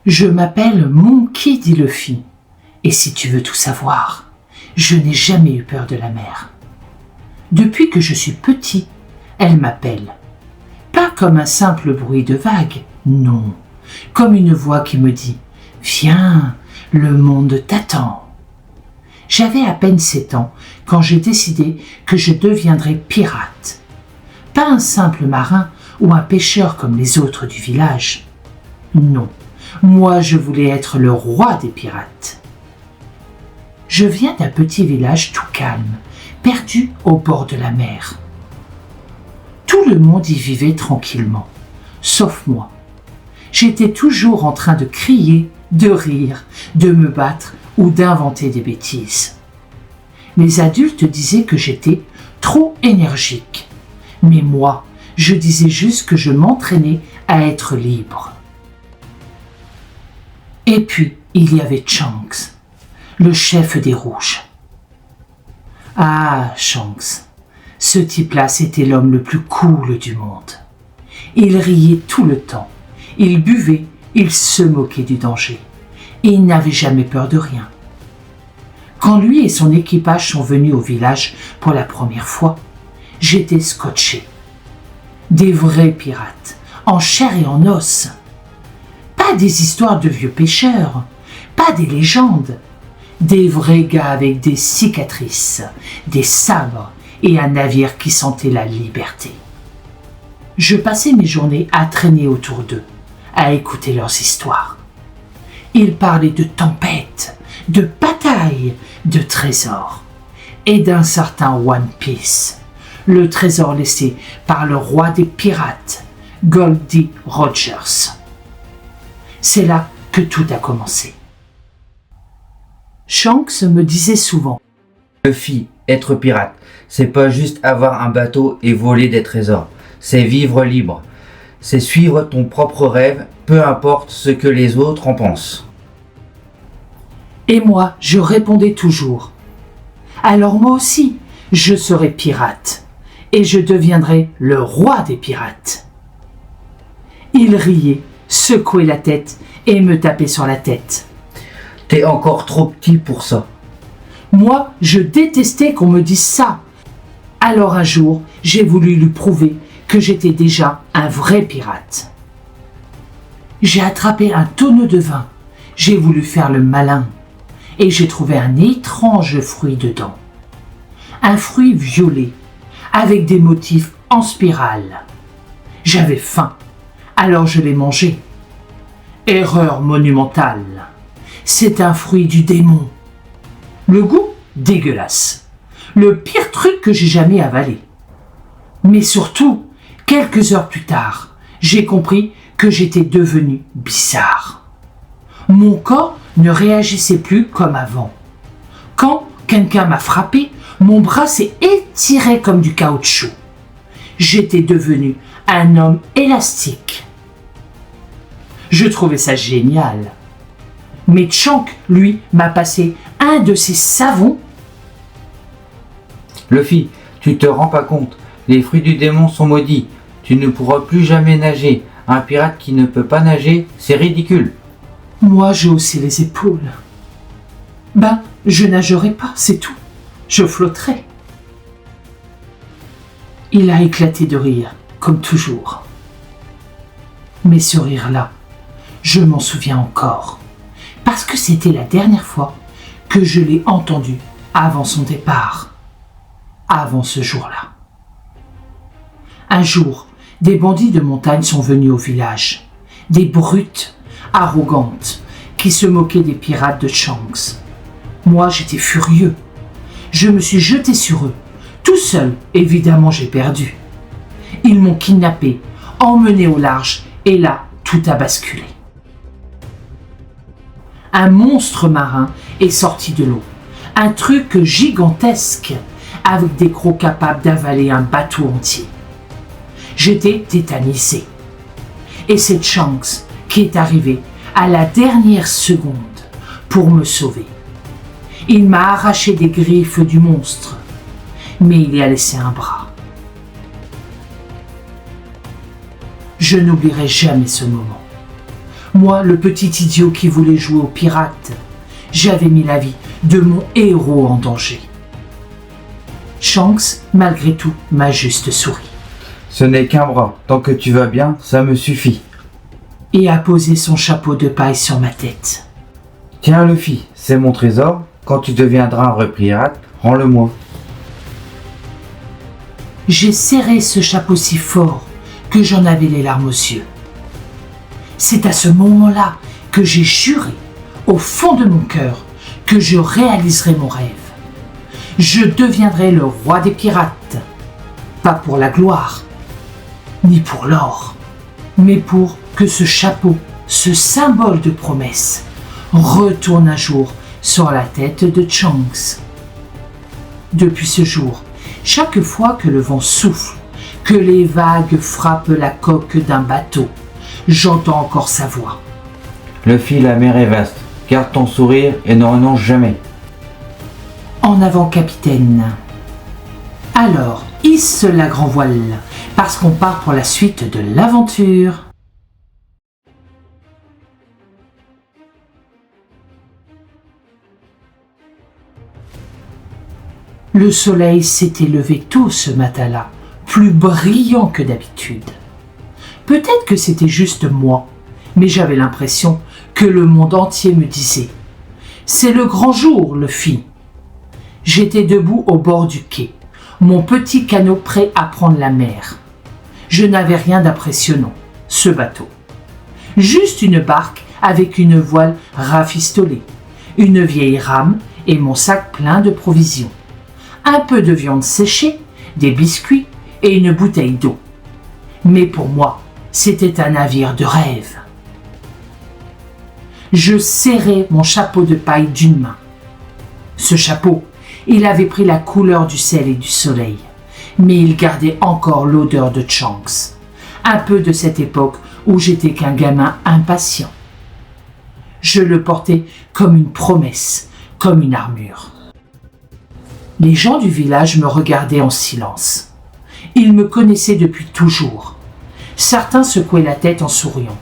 Je m'appelle Monkey dit Luffy, et si tu veux tout savoir, je n'ai jamais eu peur de la mer. Depuis que je suis petit, elle m'appelle. Pas comme un simple bruit de vague, non, comme une voix qui me dit « Viens, le monde t'attend ». J'avais à peine 7 ans quand j'ai décidé que je deviendrais pirate. Pas un simple marin ou un pêcheur comme les autres du village. Non, moi je voulais être le roi des pirates. Je viens d'un petit village tout calme, perdu au bord de la mer. Tout le monde y vivait tranquillement, sauf moi. J'étais toujours en train de crier, de rire, de me battre ou d'inventer des bêtises. Les adultes disaient que j'étais trop énergique, mais moi, je disais juste que je m'entraînais à être libre. Et puis, il y avait Shanks, le chef des Rouges. Ah, Shanks, ce type-là, c'était l'homme le plus cool du monde. Il riait tout le temps, il buvait, il se moquait du danger, et il n'avait jamais peur de rien. Quand lui et son équipage sont venus au village pour la première fois, j'étais scotché. Des vrais pirates, en chair et en os. Pas des histoires de vieux pêcheurs, pas des légendes. Des vrais gars avec des cicatrices, des sabres et un navire qui sentait la liberté. Je passais mes journées à traîner autour d'eux, à écouter leurs histoires. Ils parlaient de tempêtes, de batailles, de trésors, et d'un certain One Piece, le trésor laissé par le roi des pirates, Goldie Rogers. C'est là que tout a commencé. Shanks me disait souvent « Luffy, être pirate, c'est pas juste avoir un bateau et voler des trésors, c'est vivre libre. C'est suivre ton propre rêve, peu importe ce que les autres en pensent. » Et moi, je répondais toujours « Alors moi aussi, je serai pirate, et je deviendrai le roi des pirates. » Il riait, secouait la tête et me tapait sur la tête. « T'es encore trop petit pour ça. » Moi, je détestais qu'on me dise ça. Alors un jour, j'ai voulu lui prouver que j'étais déjà un vrai pirate. J'ai attrapé un tonneau de vin, j'ai voulu faire le malin, et j'ai trouvé un étrange fruit dedans. Un fruit violet, avec des motifs en spirale. J'avais faim, alors je l'ai mangé. Erreur monumentale. C'est un fruit du démon. Le goût, dégueulasse. Le pire truc que j'ai jamais avalé. Mais surtout, quelques heures plus tard, j'ai compris que j'étais devenu bizarre. Mon corps ne réagissait plus comme avant. Quand quelqu'un m'a frappé, mon bras s'est étiré comme du caoutchouc. J'étais devenu un homme élastique. Je trouvais ça génial. Mais Shanks, lui, m'a passé un de ses savons. « Luffy, tu te rends pas compte, les fruits du démon sont maudits. Tu ne pourras plus jamais nager. Un pirate qui ne peut pas nager, c'est ridicule. » Moi, j'ai haussé les épaules. Je nagerai pas, c'est tout. Je flotterai. Il a éclaté de rire, comme toujours. Mais ce rire-là, je m'en souviens encore, parce que c'était la dernière fois que je l'ai entendu avant son départ, avant ce jour-là. Un jour, des bandits de montagne sont venus au village, des brutes arrogantes qui se moquaient des pirates de Shanks. Moi, j'étais furieux. Je me suis jeté sur eux. Tout seul, évidemment, j'ai perdu. Ils m'ont kidnappé, emmené au large, et là, tout a basculé. Un monstre marin est sorti de l'eau. Un truc gigantesque, avec des crocs capables d'avaler un bateau entier. J'étais tétanisé. Et c'est Shanks qui est arrivé à la dernière seconde pour me sauver. Il m'a arraché des griffes du monstre, mais il y a laissé un bras. Je n'oublierai jamais ce moment. Moi, le petit idiot qui voulait jouer au pirate, j'avais mis la vie de mon héros en danger. Shanks, malgré tout, m'a juste souri. Ce n'est qu'un bras. Tant que tu vas bien, ça me suffit. Et a posé son chapeau de paille sur ma tête. Tiens, Luffy, c'est mon trésor. Quand tu deviendras un vrai pirate, rends-le-moi. J'ai serré ce chapeau si fort que j'en avais les larmes aux yeux. C'est à ce moment-là que j'ai juré, au fond de mon cœur, que je réaliserai mon rêve. Je deviendrai le roi des pirates, pas pour la gloire, ni pour l'or, mais pour que ce chapeau, ce symbole de promesse, retourne un jour sur la tête de Shanks. Depuis ce jour, chaque fois que le vent souffle, que les vagues frappent la coque d'un bateau, j'entends encore sa voix. Luffy, la mer est vaste. Garde ton sourire et ne renonce jamais. En avant, capitaine. Alors, hisse la grand voile, parce qu'on part pour la suite de l'aventure. Le soleil s'était levé tôt ce matin-là, plus brillant que d'habitude. Peut-être que c'était juste moi, mais j'avais l'impression que le monde entier me disait « C'est le grand jour, Luffy !» J'étais debout au bord du quai, mon petit canot prêt à prendre la mer. Je n'avais rien d'impressionnant, ce bateau. Juste une barque avec une voile rafistolée, une vieille rame et mon sac plein de provisions. Un peu de viande séchée, des biscuits et une bouteille d'eau. Mais pour moi, c'était un navire de rêve. Je serrais mon chapeau de paille d'une main. Ce chapeau, il avait pris la couleur du ciel et du soleil, mais il gardait encore l'odeur de Shanks, un peu de cette époque où j'étais qu'un gamin impatient. Je le portais comme une promesse, comme une armure. Les gens du village me regardaient en silence. Ils me connaissaient depuis toujours. Certains secouaient la tête en souriant.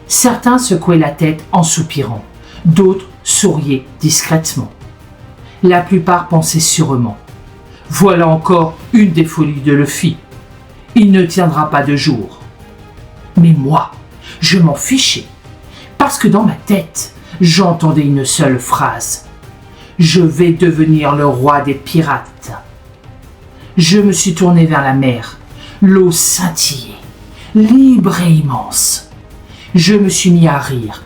Certains secouaient la tête en soupirant. D'autres souriaient discrètement. La plupart pensaient sûrement « Voilà encore une des folies de Luffy. Il ne tiendra pas de jour. » Mais moi, je m'en fichais. Parce que dans ma tête, j'entendais une seule phrase. Je vais devenir le roi des pirates. Je me suis tourné vers la mer. L'eau scintillait, libre et immense. Je me suis mis à rire.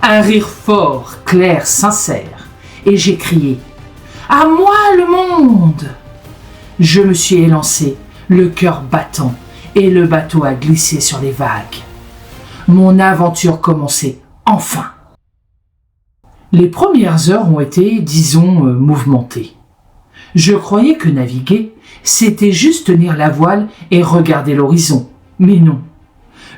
Un rire fort, clair, sincère. Et j'ai crié « À moi le monde !» Je me suis élancé, le cœur battant, et le bateau a glissé sur les vagues. Mon aventure commençait enfin. Les premières heures ont été, disons, mouvementées. Je croyais que naviguer, c'était juste tenir la voile et regarder l'horizon. Mais non.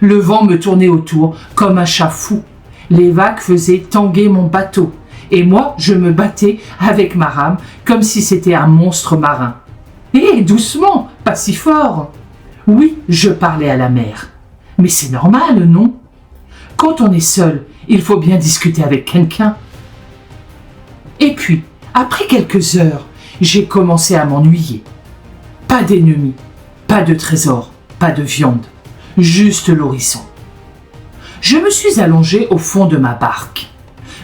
Le vent me tournait autour comme un chat fou. Les vagues faisaient tanguer mon bateau. Et moi, je me battais avec ma rame comme si c'était un monstre marin. Hé, doucement, pas si fort. Oui, je parlais à la mer. Mais c'est normal, non? Quand on est seul, il faut bien discuter avec quelqu'un. Et puis, après quelques heures, j'ai commencé à m'ennuyer. Pas d'ennemis, pas de trésors, pas de viande, juste l'horizon. Je me suis allongé au fond de ma barque,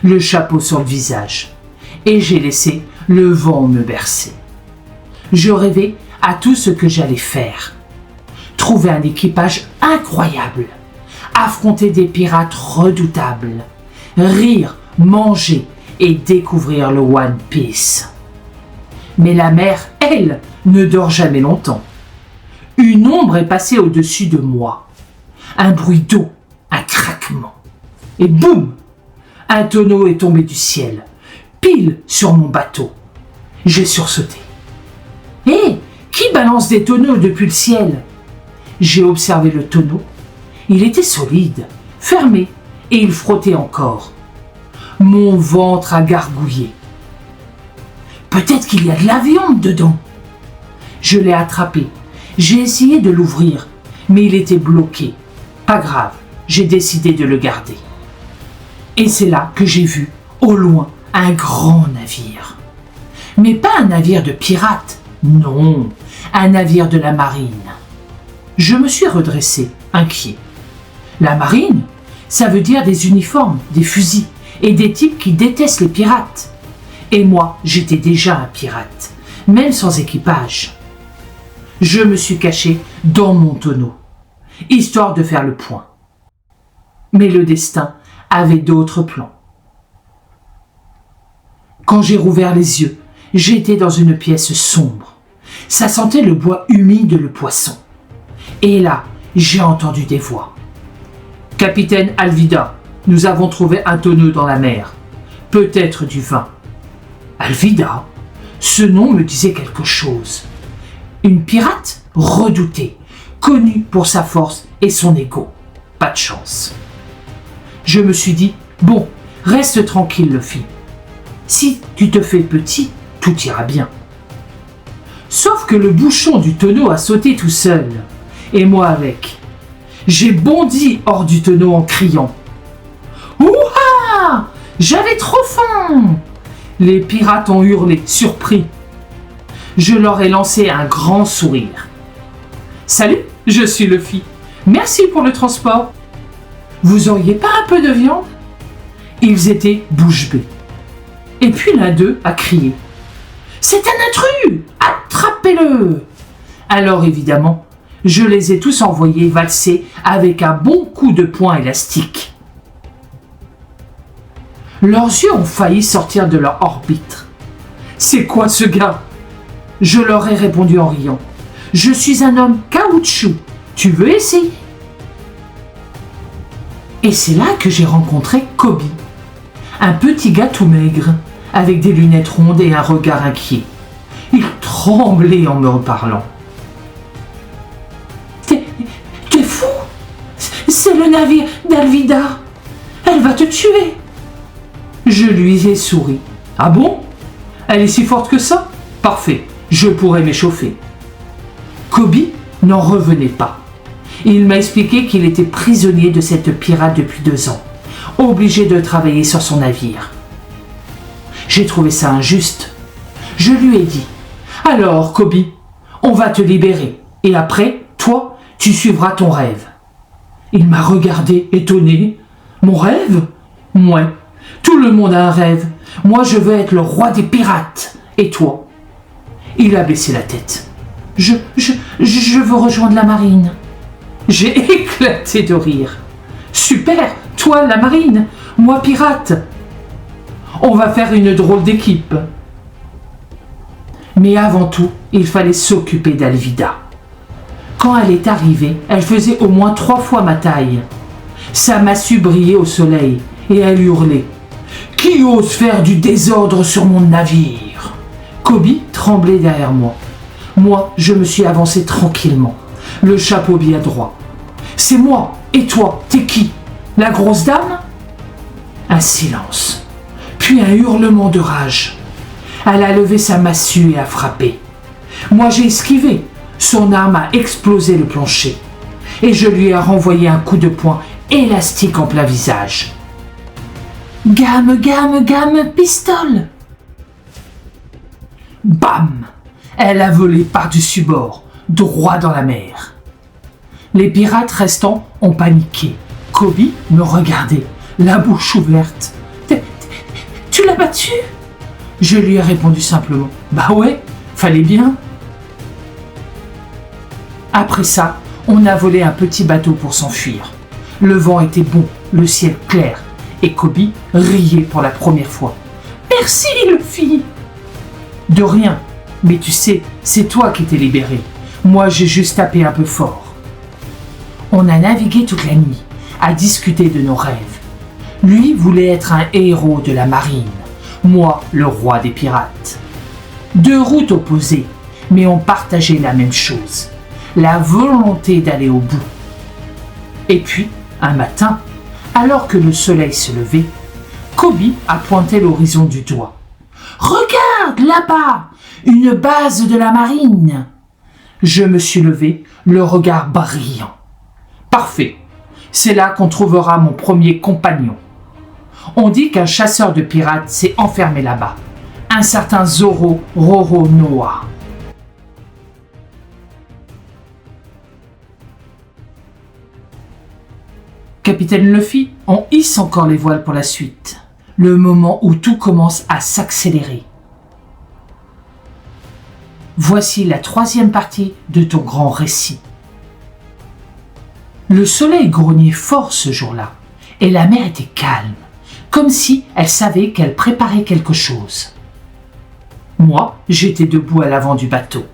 le chapeau sur le visage, et j'ai laissé le vent me bercer. Je rêvais à tout ce que j'allais faire. Trouver un équipage incroyable, affronter des pirates redoutables, rire, manger et découvrir le One Piece. Mais la mer, elle, ne dort jamais longtemps. Une ombre est passée au-dessus de moi. Un bruit d'eau, un craquement. Et boum! Un tonneau est tombé du ciel, pile sur mon bateau. J'ai sursauté. Hé! Qui balance des tonneaux depuis le ciel? J'ai observé le tonneau. Il était solide, fermé, et il frottait encore. Mon ventre a gargouillé. Peut-être qu'il y a de la viande dedans. Je l'ai attrapé. J'ai essayé de l'ouvrir, mais il était bloqué. Pas grave, j'ai décidé de le garder. Et c'est là que j'ai vu, au loin, un grand navire. Mais pas un navire de pirates, non, un navire de la marine. Je me suis redressé, inquiet. La marine, ça veut dire des uniformes, des fusils et des types qui détestent les pirates. Et moi, j'étais déjà un pirate, même sans équipage. Je me suis caché dans mon tonneau, histoire de faire le point. Mais le destin avait d'autres plans. Quand j'ai rouvert les yeux, j'étais dans une pièce sombre. Ça sentait le bois humide et le poisson. Et là, j'ai entendu des voix. « Capitaine Alvida, nous avons trouvé un tonneau dans la mer. Peut-être du vin. » Alvida, ce nom me disait quelque chose. Une pirate redoutée, connue pour sa force et son ego. Pas de chance. Je me suis dit, bon, reste tranquille, Luffy. Si tu te fais petit, tout ira bien. Sauf que le bouchon du tonneau a sauté tout seul, et moi avec. J'ai bondi hors du tonneau en criant. Ouah! J'avais trop faim! Les pirates ont hurlé, surpris. Je leur ai lancé un grand sourire. Salut, je suis Luffy. Merci pour le transport. Vous auriez pas un peu de viande? Ils étaient bouche bée. Et puis l'un d'eux a crié. C'est un intrus! Attrapez-le! Alors évidemment, je les ai tous envoyés valser avec un bon coup de poing élastique. Leurs yeux ont failli sortir de leur orbite. C'est quoi ce gars? Je leur ai répondu en riant. Je suis un homme caoutchouc. Tu veux essayer? Et c'est là que j'ai rencontré Koby, un petit gars tout maigre, avec des lunettes rondes et un regard inquiet. Il tremblait en me parlant. T'es fou? C'est le navire d'Alvida. Elle va te tuer. Je lui ai souri. Ah bon? Elle est si forte que ça? Parfait, je pourrais m'échauffer. Koby n'en revenait pas. Il m'a expliqué qu'il était prisonnier de cette pirate depuis 2 ans, obligé de travailler sur son navire. J'ai trouvé ça injuste. Je lui ai dit, alors Koby, on va te libérer, et après, toi, tu suivras ton rêve. Il m'a regardé, étonné. Mon rêve? Ouais, tout le monde a un rêve. Moi, je veux être le roi des pirates. Et toi? Il a baissé la tête. Je veux rejoindre la marine. J'ai éclaté de rire. Super, toi la marine, moi pirate. On va faire une drôle d'équipe. Mais avant tout, il fallait s'occuper d'Alvida. Quand elle est arrivée, elle faisait au moins 3 fois ma taille. Sa massue brillait au soleil et elle hurlait. « Qui ose faire du désordre sur mon navire ?» Koby tremblait derrière moi. Moi, je me suis avancé tranquillement, le chapeau bien droit. « C'est moi, et toi, t'es qui? La grosse dame ?» Un silence, puis un hurlement de rage. Elle a levé sa massue et a frappé. Moi, j'ai esquivé. Son arme a explosé le plancher. Et je lui ai renvoyé un coup de poing élastique en plein visage. Gamme, gamme, gamme, pistole! Bam! Elle a volé par-dessus bord, droit dans la mer. Les pirates restants ont paniqué. Koby me regardait, la bouche ouverte. Tu l'as battu? Je lui ai répondu simplement. Bah ouais, fallait bien. Après ça, on a volé un petit bateau pour s'enfuir. Le vent était bon, le ciel clair, et Koby riait pour la première fois. Merci, Luffy! De rien, mais tu sais, c'est toi qui t'es libéré. Moi, j'ai juste tapé un peu fort. On a navigué toute la nuit, à discuter de nos rêves. Lui voulait être un héros de la marine, moi, le roi des pirates. 2 routes opposées, mais on partageait la même chose, la volonté d'aller au bout. Et puis, un matin, alors que le soleil se levait, Koby a pointé l'horizon du doigt. « Regarde, là-bas, une base de la marine !» Je me suis levé, le regard brillant. « Parfait, C'est là qu'on trouvera mon premier compagnon. On dit qu'un chasseur de pirates s'est enfermé là-bas. Un certain Zoro Roronoa. Capitaine Luffy, on hisse encore les voiles pour la suite. Le moment où tout commence à s'accélérer. Voici la 3e partie de ton grand récit. Le soleil grognait fort ce jour-là, et la mer était calme, comme si elle savait qu'elle préparait quelque chose. Moi, j'étais debout à l'avant du bateau,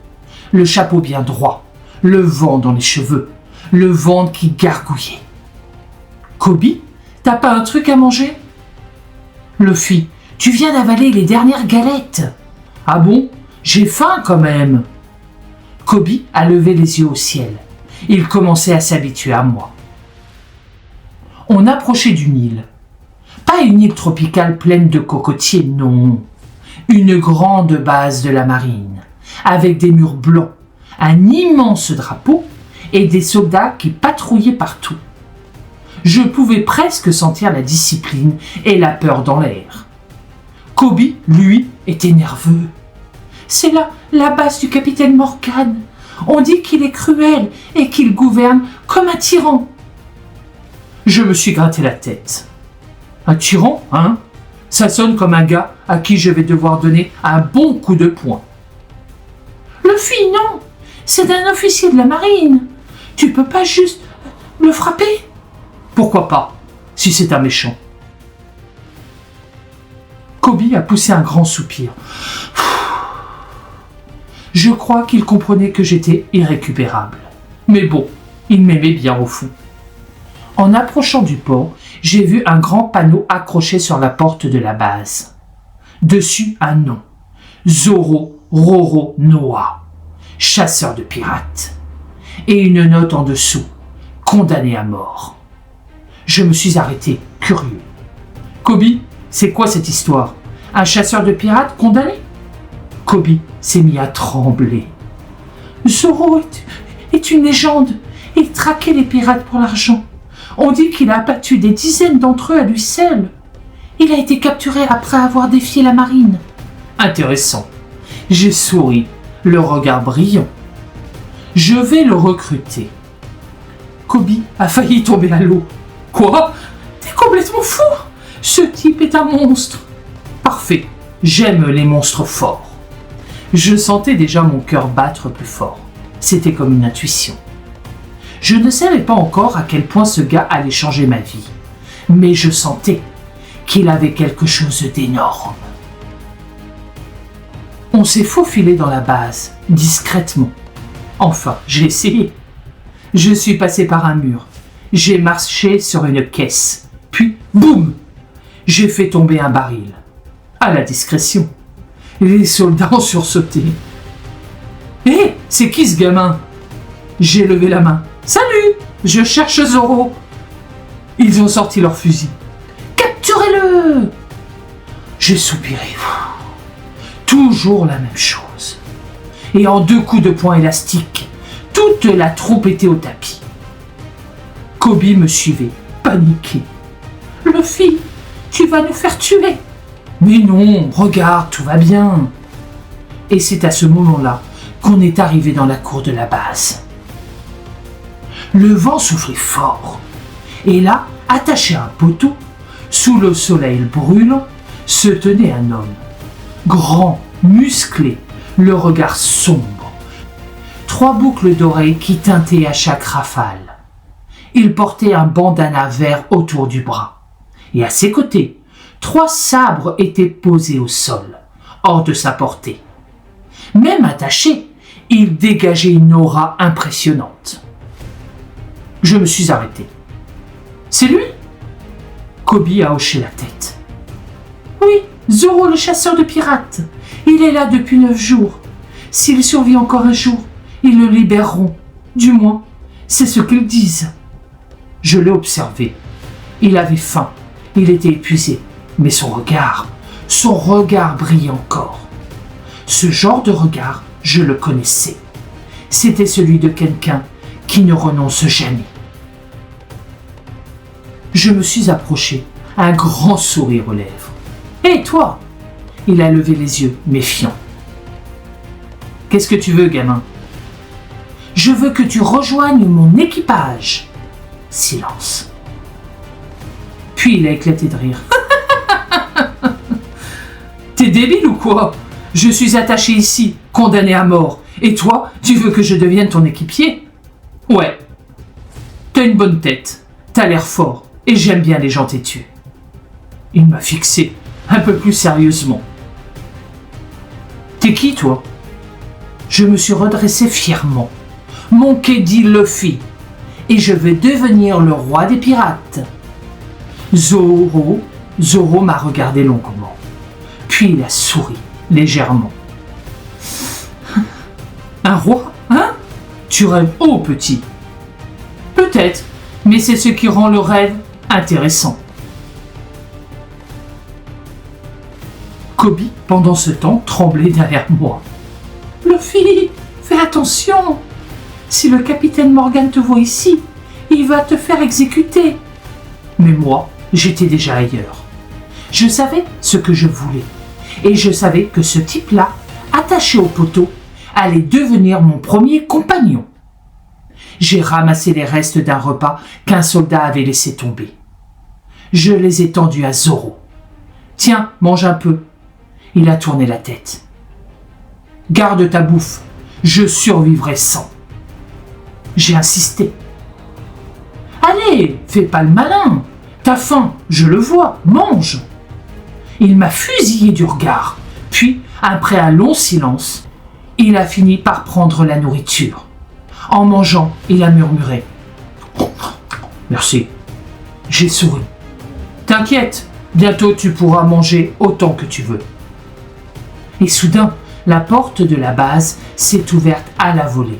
le chapeau bien droit, le vent dans les cheveux, le ventre qui gargouillait. « Koby, t'as pas un truc à manger ?»« Luffy, tu viens d'avaler les dernières galettes. »« Ah bon ? J'ai faim quand même. » Koby a levé les yeux au ciel. Il commençait à s'habituer à moi. On approchait d'une île. Pas une île tropicale pleine de cocotiers, non. Une grande base de la marine, avec des murs blancs, un immense drapeau et des soldats qui patrouillaient partout. Je pouvais presque sentir la discipline et la peur dans l'air. Koby, lui, était nerveux. « C'est là la base du capitaine Morgan. On dit qu'il est cruel et qu'il gouverne comme un tyran. » Je me suis gratté la tête. Un tyran, hein ? Ça sonne comme un gars à qui je vais devoir donner un bon coup de poing. Luffy, non ! C'est un officier de la marine. Tu peux pas juste le frapper ? Pourquoi pas, si c'est un méchant. Koby a poussé un grand soupir. Je crois qu'il comprenait que j'étais irrécupérable. Mais bon, il m'aimait bien au fond. En approchant du port, j'ai vu un grand panneau accroché sur la porte de la base. Dessus, un nom. Zoro Roronoa, chasseur de pirates. Et une note en dessous, condamné à mort. Je me suis arrêté, curieux. Koby, c'est quoi cette histoire ? Un chasseur de pirates condamné ? Koby s'est mis à trembler. Zoro est une légende. Il traquait les pirates pour l'argent. On dit qu'il a abattu des dizaines d'entre eux à lui seul. Il a été capturé après avoir défié la marine. Intéressant. J'ai souri, le regard brillant. Je vais le recruter. Koby a failli tomber à l'eau. Quoi ? T'es complètement fou ? Ce type est un monstre. Parfait. J'aime les monstres forts. Je sentais déjà mon cœur battre plus fort. C'était comme une intuition. Je ne savais pas encore à quel point ce gars allait changer ma vie. Mais je sentais qu'il avait quelque chose d'énorme. On s'est faufilé dans la base, discrètement. Enfin, j'ai essayé. Je suis passé par un mur. J'ai marché sur une caisse. Puis, boum ! J'ai fait tomber un baril. À la discrétion. Les soldats ont sursauté. « Hé, c'est qui ce gamin ?» J'ai levé la main. « Salut, je cherche Zoro. » Ils ont sorti leurs fusils. « Capturez-le !» J'ai soupiré. Toujours la même chose. Et en 2 coups de poing élastiques, toute la troupe était au tapis. Koby me suivait, paniqué. « Luffy, tu vas nous faire tuer !» Mais non, regarde, tout va bien. Et c'est à ce moment-là qu'on est arrivé dans la cour de la base. Le vent soufflait fort. Et là, attaché à un poteau, sous le soleil brûlant, se tenait un homme. Grand, musclé, le regard sombre. 3 boucles d'oreilles qui tintaient à chaque rafale. Il portait un bandana vert autour du bras. Et à ses côtés, 3 sabres étaient posés au sol, hors de sa portée. Même attaché, il dégageait une aura impressionnante. Je me suis arrêté. « C'est lui ?» Koby a hoché la tête. « Oui, Zoro le chasseur de pirates. Il est là depuis 9 jours. S'il survit encore un jour, ils le libéreront. Du moins, c'est ce qu'ils disent. » Je l'ai observé. Il avait faim. Il était épuisé. Mais son regard brillait encore. Ce genre de regard, je le connaissais. C'était celui de quelqu'un qui ne renonce jamais. Je me suis approché, un grand sourire aux lèvres. « Hé, toi !» Il a levé les yeux, méfiant. « Qu'est-ce que tu veux, gamin ?»« Je veux que tu rejoignes mon équipage. » Silence. Puis il a éclaté de rire. « T'es débile ou quoi ? Je suis attaché ici, condamné à mort. Et toi, tu veux que je devienne ton équipier ? Ouais. T'as une bonne tête, t'as l'air fort, et j'aime bien les gens têtus. » Il m'a fixé, un peu plus sérieusement. « T'es qui, toi ?» Je me suis redressé fièrement. « Mon Kedi Luffy, et je vais devenir le roi des pirates. » Zoro m'a regardé longuement, puis il a souri légèrement. « Un roi, hein ? Tu rêves haut, petit. » « Peut-être, mais c'est ce qui rend le rêve intéressant. » Kobe, pendant ce temps, tremblait derrière moi. « Luffy, fais attention. Si le capitaine Morgan te voit ici, il va te faire exécuter. » Mais moi, j'étais déjà ailleurs. Je savais ce que je voulais. Et je savais que ce type-là, attaché au poteau, allait devenir mon premier compagnon. J'ai ramassé les restes d'un repas qu'un soldat avait laissé tomber. Je les ai tendus à Zoro. « Tiens, mange un peu. » Il a tourné la tête. « Garde ta bouffe, je survivrai sans. » J'ai insisté. « Allez, fais pas le malin. T'as faim, je le vois, mange. » Il m'a fusillé du regard, puis, après un long silence, il a fini par prendre la nourriture. En mangeant, il a murmuré. « Merci. » J'ai souri. « T'inquiète, bientôt tu pourras manger autant que tu veux. » Et soudain, la porte de la base s'est ouverte à la volée.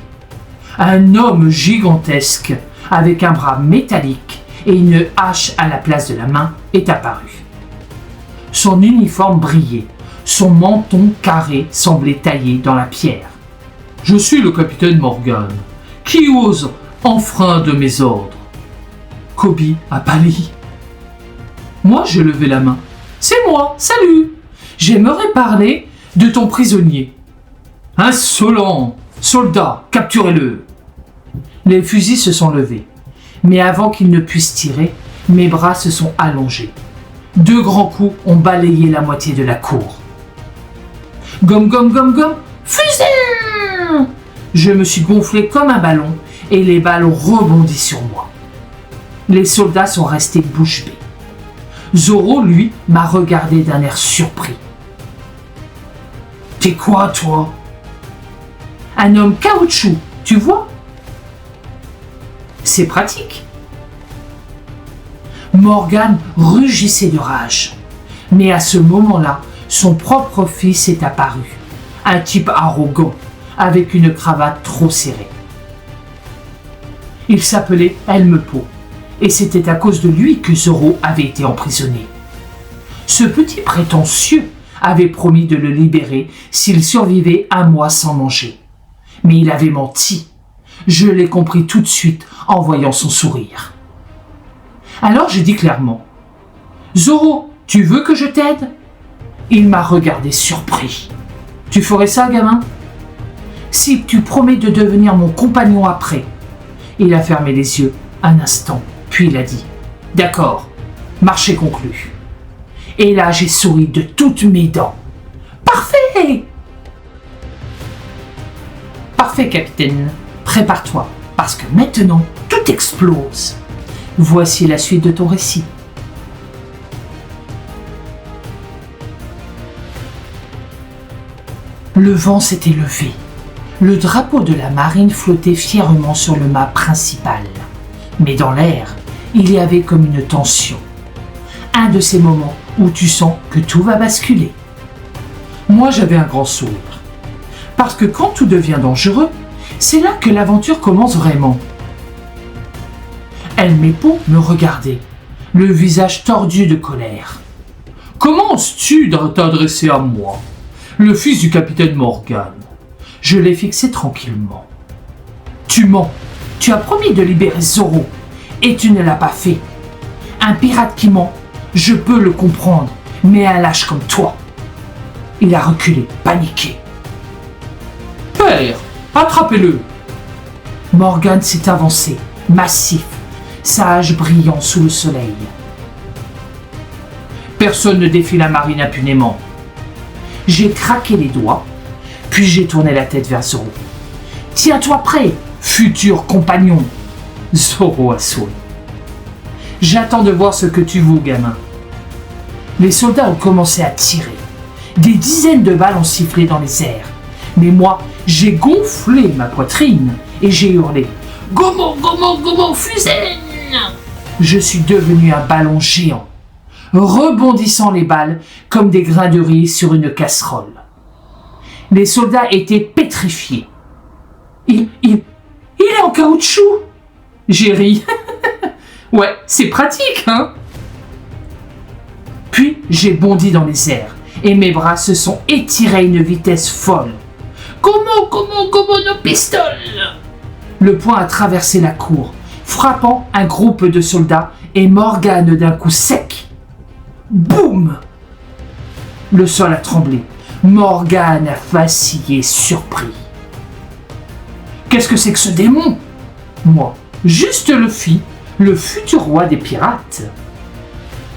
Un homme gigantesque, avec un bras métallique et une hache à la place de la main, est apparu. Son uniforme brillait, son menton carré semblait taillé dans la pierre. « Je suis le capitaine Morgan. Qui ose enfreindre mes ordres ?» Kobe a pâli. Moi, j'ai levé la main. « C'est moi, salut. J'aimerais parler de ton prisonnier. »« Insolent. Soldat, capturez-le. » Les fusils se sont levés. Mais avant qu'ils ne puissent tirer, mes bras se sont allongés. 2 grands coups ont balayé la moitié de la cour. Gomme, gomme, gomme, gomme, fusil! Je me suis gonflé comme un ballon et les balles ont rebondi sur moi. Les soldats sont restés bouche bée. Zoro, lui, m'a regardé d'un air surpris. « T'es quoi, toi ?»« Un homme caoutchouc, tu vois ?»« C'est pratique. » Morgan rugissait de rage. Mais à ce moment-là, son propre fils est apparu. Un type arrogant, avec une cravate trop serrée. Il s'appelait Helmepot, et c'était à cause de lui que Zoro avait été emprisonné. Ce petit prétentieux avait promis de le libérer s'il survivait 1 mois sans manger. Mais il avait menti. Je l'ai compris tout de suite en voyant son sourire. Alors j'ai dit clairement « Zoro, tu veux que je t'aide ?» Il m'a regardé surpris. « Tu ferais ça, gamin ? Si tu promets de devenir mon compagnon après. » Il a fermé les yeux un instant, puis il a dit « D'accord, marché conclu. » Et là, j'ai souri de toutes mes dents. « Parfait !»« Parfait, capitaine. Prépare-toi, parce que maintenant, tout explose. » Voici la suite de ton récit. Le vent s'était levé. Le drapeau de la marine flottait fièrement sur le mât principal. Mais dans l'air, il y avait comme une tension. Un de ces moments où tu sens que tout va basculer. Moi, j'avais un grand sourire. Parce que quand tout devient dangereux, c'est là que l'aventure commence vraiment. Helmepot me regardait, le visage tordu de colère. « Comment oses-tu t'adresser à moi, le fils du capitaine Morgan ?» Je l'ai fixé tranquillement. « Tu mens. Tu as promis de libérer Zoro, et tu ne l'as pas fait. Un pirate qui ment, je peux le comprendre, mais un lâche comme toi. Il a reculé, paniqué. Père, attrapez-le. Morgan s'est avancé, massif, sage brillant sous le soleil. Personne ne défie la marine impunément. J'ai craqué les doigts, puis j'ai tourné la tête vers Zoro. Tiens-toi prêt, futur compagnon. Zoro a souri. J'attends de voir ce que tu vaux, gamin. Les soldats ont commencé à tirer. Des dizaines de balles ont sifflé dans les airs. Mais moi, j'ai gonflé ma poitrine et j'ai hurlé « Gomo, gomo, gomo, fusée !» Je suis devenu un ballon géant, rebondissant les balles comme des grains de riz sur une casserole. Les soldats étaient pétrifiés. Il est en caoutchouc. J'ai ri. Ouais, c'est pratique, hein? Puis j'ai bondi dans les airs et mes bras se sont étirés à une vitesse folle. Comment nos pistoles! Le poing a traversé la cour, frappant un groupe de soldats et Morgane d'un coup sec. Boum! Le sol a tremblé. Morgane a vacillé, surpris. Qu'est-ce que c'est que ce démon? Moi, juste Luffy, le futur roi des pirates.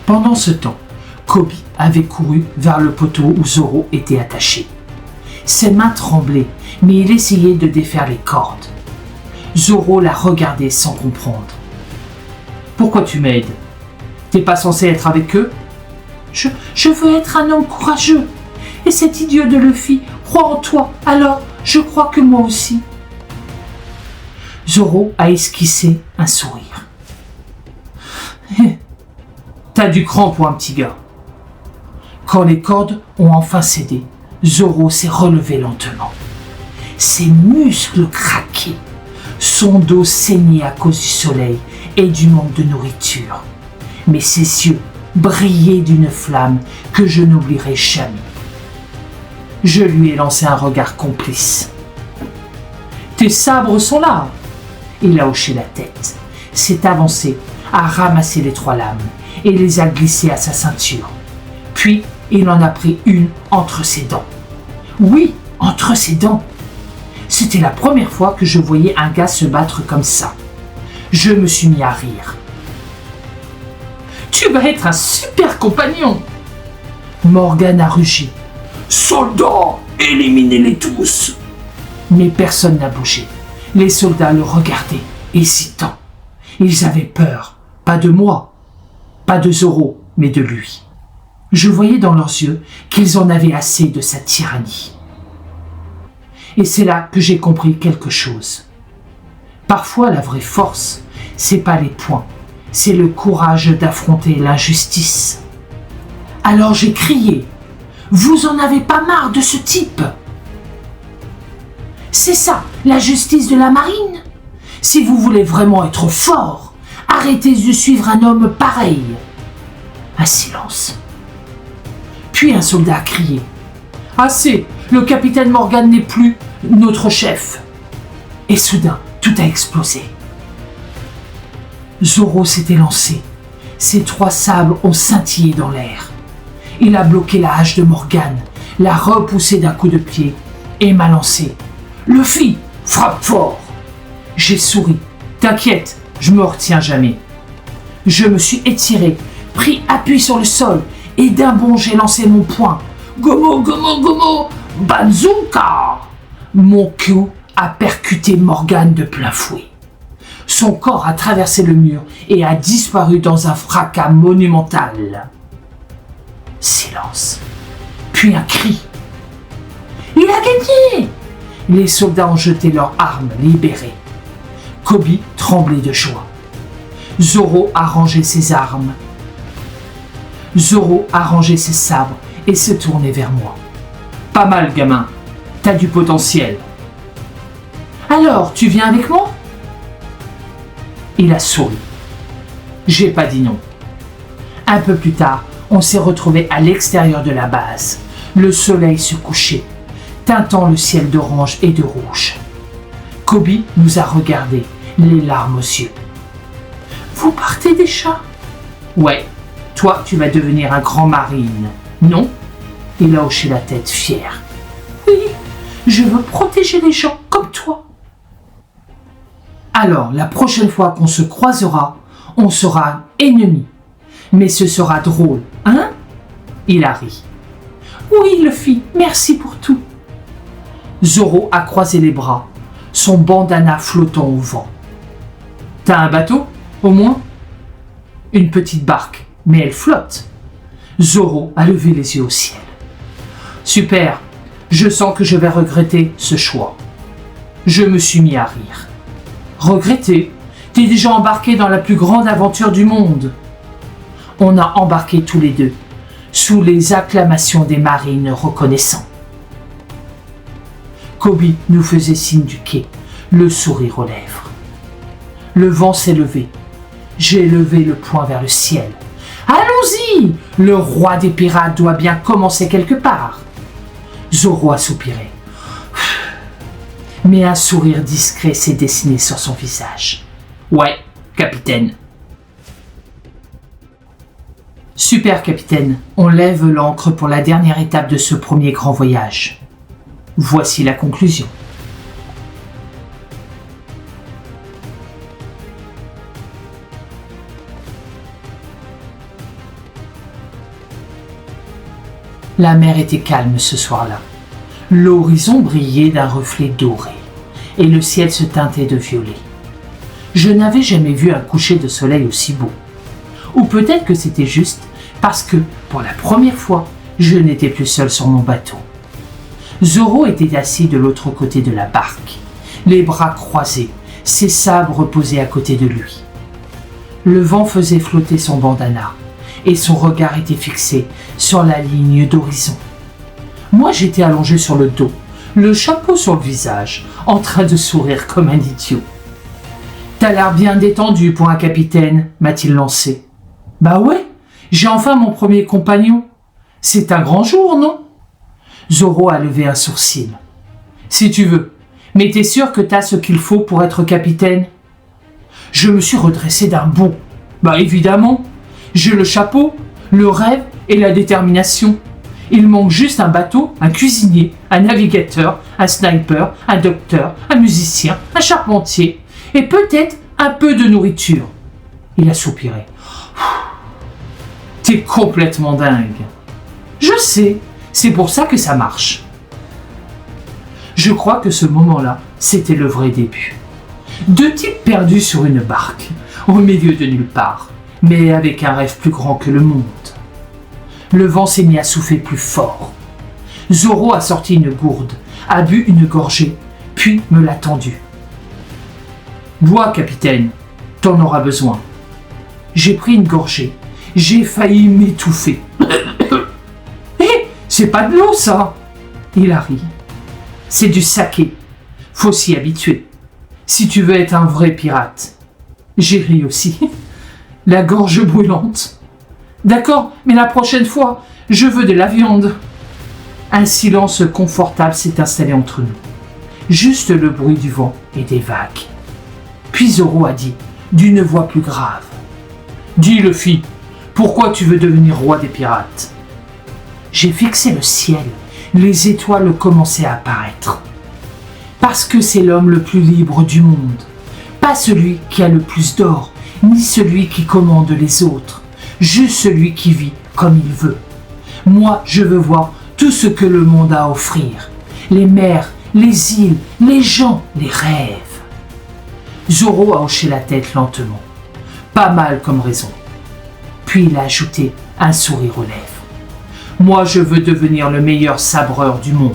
Pendant ce temps, Kobe avait couru vers le poteau où Zoro était attaché. Ses mains tremblaient, mais il essayait de défaire les cordes. Zoro la regardait sans comprendre. « Pourquoi tu m'aides? T'es pas censé être avec eux? »« Je veux être un homme courageux. Et cet idiot de Luffy croit en toi, alors je crois que moi aussi. » Zoro a esquissé un sourire. « T'as du cran pour un petit gars. » Quand les cordes ont enfin cédé, Zoro s'est relevé lentement. Ses muscles craquaient. Son dos saignait à cause du soleil et du manque de nourriture. Mais ses yeux brillaient d'une flamme que je n'oublierai jamais. Je lui ai lancé un regard complice. « Tes sabres sont là !» Il a hoché la tête, s'est avancé, a ramassé les 3 lames et les a glissées à sa ceinture. Puis, il en a pris une entre ses dents. Oui, entre ses dents. C'était la première fois que je voyais un gars se battre comme ça. Je me suis mis à rire. « Tu vas être un super compagnon !» Morgane a rugi. « Soldats, éliminez-les tous !» Mais personne n'a bougé. Les soldats le regardaient, hésitants. Ils avaient peur, pas de moi, pas de Zoro, mais de lui. Je voyais dans leurs yeux qu'ils en avaient assez de sa tyrannie. Et c'est là que j'ai compris quelque chose. Parfois, la vraie force, c'est pas les poings, c'est le courage d'affronter l'injustice. Alors j'ai crié, « Vous en avez pas marre de ce type ?» C'est ça, la justice de la marine. Si vous voulez vraiment être fort, arrêtez de suivre un homme pareil. Un silence. Puis un soldat a crié. Assez, le capitaine Morgan n'est plus notre chef. Et soudain, tout a explosé. Zoro s'était lancé. Ses 3 sabres ont scintillé dans l'air. Il a bloqué la hache de Morgan, l'a repoussé d'un coup de pied et m'a lancé. Luffy, frappe fort! J'ai souri. T'inquiète, je me retiens jamais. Je me suis étiré, pris appui sur le sol et d'un bond j'ai lancé mon poing. Gomo, gomo, gomo, bazooka! Mon coup a percuté Morgane de plein fouet. Son corps a traversé le mur et a disparu dans un fracas monumental. Silence. Puis un cri. Il a gagné! Les soldats ont jeté leurs armes libérées. Kobe tremblait de joie. Zoro a rangé ses armes. Zoro a rangé ses sabres et se tournait vers moi. Pas mal, gamin. T'as du potentiel. Alors, tu viens avec moi? Il a souri. J'ai pas dit non. Un peu plus tard, on s'est retrouvés à l'extérieur de la base. Le soleil se couchait, teintant le ciel d'orange et de rouge. Kobe nous a regardés, les larmes aux yeux. « Vous partez déjà ?» Ouais, toi, tu vas devenir un grand marine. Non? Il a hoché la tête, fier. Oui, je veux protéger les gens comme toi. Alors, la prochaine fois qu'on se croisera, on sera ennemis. Mais ce sera drôle, hein? Il a ri. Oui, Luffy, merci pour tout. Zoro a croisé les bras, son bandana flottant au vent. T'as un bateau, au moins? Une petite barque, mais elle flotte. Zoro a levé les yeux au ciel. Super, je sens que je vais regretter ce choix. Je me suis mis à rire. Regretter? T'es déjà embarqué dans la plus grande aventure du monde. On a embarqué tous les deux, sous les acclamations des marines reconnaissants. Koby nous faisait signe du quai, le sourire aux lèvres. Le vent s'est levé. J'ai levé le poing vers le ciel. Allons-y! Le roi des pirates doit bien commencer quelque part. Zoro a soupiré. Mais un sourire discret s'est dessiné sur son visage. Ouais, capitaine. Super, capitaine. On lève l'ancre pour la dernière étape de ce premier grand voyage. Voici la conclusion. La mer était calme ce soir-là. L'horizon brillait d'un reflet doré et le ciel se teintait de violet. Je n'avais jamais vu un coucher de soleil aussi beau. Ou peut-être que c'était juste parce que, pour la première fois, je n'étais plus seul sur mon bateau. Zoro était assis de l'autre côté de la barque, les bras croisés, ses sabres posés à côté de lui. Le vent faisait flotter son bandana et son regard était fixé sur la ligne d'horizon. Moi, j'étais allongé sur le dos, le chapeau sur le visage, en train de sourire comme un idiot. « T'as l'air bien détendu pour un capitaine », m'a-t-il lancé. « Bah ouais, j'ai enfin mon premier compagnon. C'est un grand jour, non ?» Zoro a levé un sourcil. « Si tu veux, mais t'es sûr que t'as ce qu'il faut pour être capitaine ?» Je me suis redressé d'un bond. « Bah évidemment, j'ai le chapeau, le rêve et la détermination. Il manque juste un bateau, un cuisinier, un navigateur, un sniper, un docteur, un musicien, un charpentier et peut-être un peu de nourriture. » Il a soupiré. « T'es complètement dingue. » Je sais, c'est pour ça que ça marche. Je crois que ce moment-là, c'était le vrai début. Deux types perdus sur une barque, au milieu de nulle part, mais avec un rêve plus grand que le monde. Le vent s'est mis à souffler plus fort. Zoro a sorti une gourde, a bu une gorgée, puis me l'a tendue. « Bois, capitaine, t'en auras besoin. » J'ai pris une gorgée, j'ai failli m'étouffer. « Hé, c'est pas de l'eau, ça !» Il a ri. « C'est du saké. Faut s'y habituer. Si tu veux être un vrai pirate. » J'ai ri aussi. La gorge brûlante. « D'accord, mais la prochaine fois, je veux de la viande. » Un silence confortable s'est installé entre nous. Juste le bruit du vent et des vagues. Puis Zoro a dit, d'une voix plus grave. « Dis, Luffy, pourquoi tu veux devenir roi des pirates ?» J'ai fixé le ciel. Les étoiles commençaient à apparaître. Parce que c'est l'homme le plus libre du monde. Pas celui qui a le plus d'or, ni celui qui commande les autres. Juste celui qui vit comme il veut. Moi, je veux voir tout ce que le monde a à offrir. Les mers, les îles, les gens, les rêves. Zoro a hoché la tête lentement. Pas mal comme raison. Puis il a ajouté un sourire aux lèvres. Moi, je veux devenir le meilleur sabreur du monde.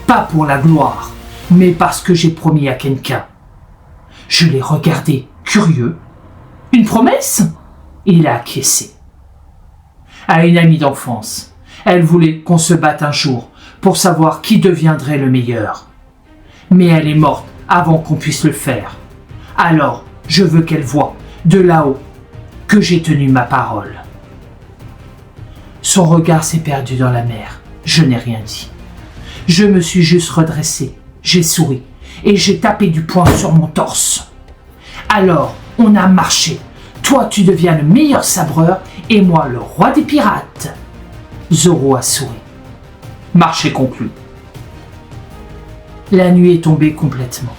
Pas pour la gloire, mais parce que j'ai promis à Kenka. Je l'ai regardé, curieux. Une promesse ? Il a acquiescé. À une amie d'enfance, elle voulait qu'on se batte un jour pour savoir qui deviendrait le meilleur. Mais elle est morte avant qu'on puisse le faire. Alors, je veux qu'elle voie, de là-haut, que j'ai tenu ma parole. Son regard s'est perdu dans la mer. Je n'ai rien dit. Je me suis juste redressé, j'ai souri et j'ai tapé du poing sur mon torse. Alors, on a marché, Toi, tu deviens le meilleur sabreur et moi le roi des pirates. Zoro a souri. Marché conclu. La nuit est tombée complètement.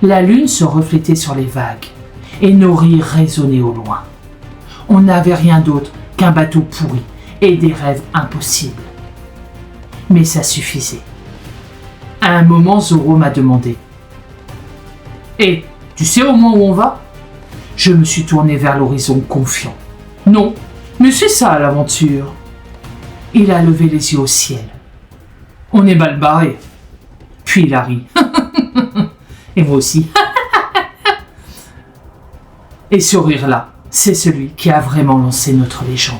La lune se reflétait sur les vagues et nos rires résonnaient au loin. On n'avait rien d'autre qu'un bateau pourri et des rêves impossibles. Mais ça suffisait. À un moment, Zoro m'a demandé « Hé, tu sais au moins où on va ?» Je me suis tourné vers l'horizon confiant. « Non, mais c'est ça l'aventure. » Il a levé les yeux au ciel. « On est mal barré. » Puis il a ri. Et moi aussi. Et ce rire-là, c'est celui qui a vraiment lancé notre légende.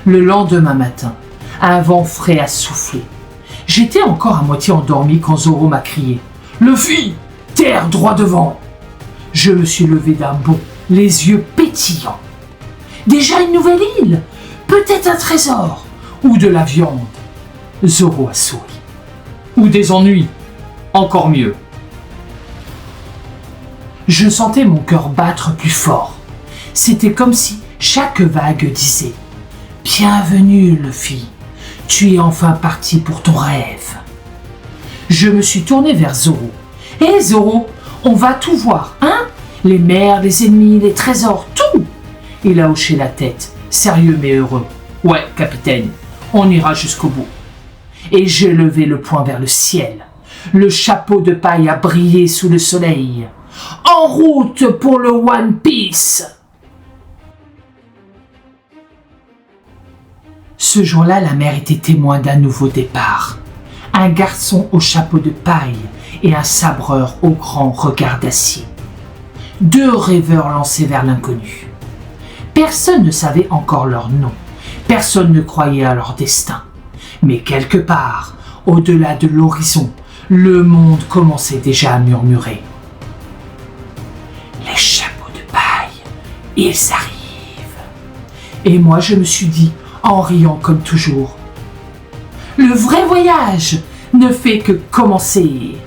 Le lendemain matin, un vent frais a soufflé. J'étais encore à moitié endormi quand Zoro m'a crié « Luffy, terre droit devant !» Je me suis levé d'un bond, les yeux pétillants. Déjà une nouvelle île, peut-être un trésor, ou de la viande. Zoro a souri. Ou des ennuis, encore mieux. Je sentais mon cœur battre plus fort. C'était comme si chaque vague disait « Bienvenue, Luffy, tu es enfin parti pour ton rêve. » Je me suis tourné vers Zoro. « Hé Zoro, on va tout voir, hein? Les mers, les ennemis, les trésors, tout !» Il a hoché la tête, sérieux mais heureux. « Ouais, capitaine, on ira jusqu'au bout. » Et j'ai levé le poing vers le ciel. Le chapeau de paille a brillé sous le soleil. En route pour le One Piece! Ce jour-là, la mer était témoin d'un nouveau départ. Un garçon au chapeau de paille et un sabreur au grand regard d'acier. Deux rêveurs lancés vers l'inconnu. Personne ne savait encore leur nom. Personne ne croyait à leur destin. Mais quelque part, au-delà de l'horizon, le monde commençait déjà à murmurer. Les chapeaux de paille, ils arrivent. Et moi je me suis dit, en riant comme toujours, le vrai voyage ne fait que commencer.